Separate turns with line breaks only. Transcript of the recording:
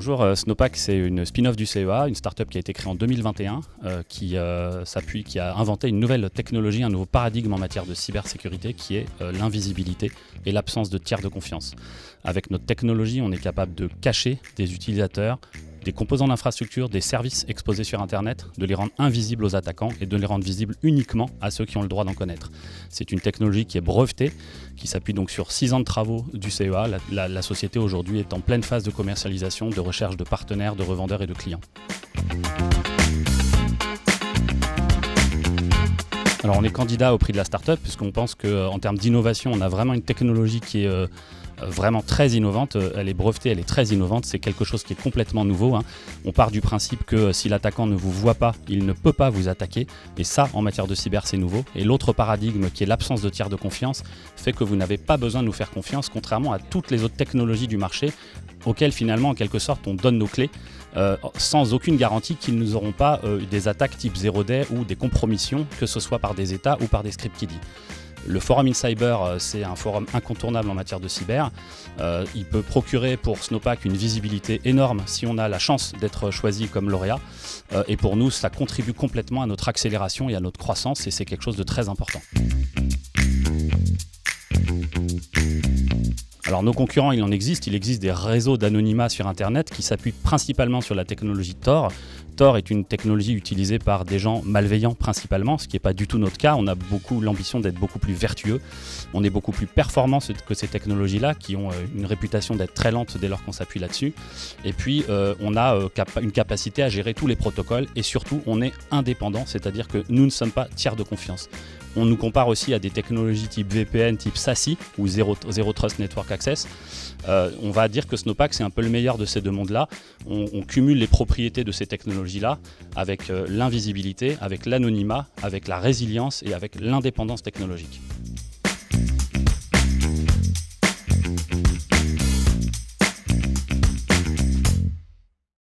Bonjour, Snowpack, c'est une spin-off du CEA, une startup qui a été créée en 2021, qui a inventé une nouvelle technologie, un nouveau paradigme en matière de cybersécurité qui est l'invisibilité et l'absence de tiers de confiance. Avec notre technologie, on est capable de cacher des utilisateurs, des composants d'infrastructure, des services exposés sur Internet, de les rendre invisibles aux attaquants et de les rendre visibles uniquement à ceux qui ont le droit d'en connaître. C'est une technologie qui est brevetée, qui s'appuie donc sur 6 ans de travaux du CEA. La société aujourd'hui est en pleine phase de commercialisation, de recherche de partenaires, de revendeurs et de clients. Alors on est candidat au prix de la startup puisqu'on pense qu'en termes d'innovation, on a vraiment une technologie qui est vraiment très innovante. Elle est brevetée, elle est très innovante, c'est quelque chose qui est complètement nouveau. On part du principe que si l'attaquant ne vous voit pas, il ne peut pas vous attaquer. Et ça, en matière de cyber, c'est nouveau. Et l'autre paradigme, qui est l'absence de tiers de confiance, fait que vous n'avez pas besoin de nous faire confiance, contrairement à toutes les autres technologies du marché, auxquelles finalement, en quelque sorte, on donne nos clés, sans aucune garantie qu'ils n'auront pas des attaques type 0-day ou des compromissions, que ce soit par des États ou par des script kiddie. Le Forum in Cyber, c'est un forum incontournable en matière de cyber. Il peut procurer pour Snowpack une visibilité énorme si on a la chance d'être choisi comme lauréat. Et pour nous, ça contribue complètement à notre accélération et à notre croissance et c'est quelque chose de très important. Alors nos concurrents, il existe des réseaux d'anonymat sur Internet qui s'appuient principalement sur la technologie Tor. Tor est une technologie utilisée par des gens malveillants principalement, ce qui n'est pas du tout notre cas. On a l'ambition d'être beaucoup plus vertueux. On est beaucoup plus performants que ces technologies-là, qui ont une réputation d'être très lentes dès lors qu'on s'appuie là-dessus. Et puis on a une capacité à gérer tous les protocoles et surtout on est indépendant, c'est-à-dire que nous ne sommes pas tiers de confiance. On nous compare aussi à des technologies type VPN, type SASE ou Zero Trust Network Access. On va dire que Snowpack, c'est un peu le meilleur de ces deux mondes-là. On cumule les propriétés de ces technologies-là avec l'invisibilité, avec l'anonymat, avec la résilience et avec l'indépendance technologique.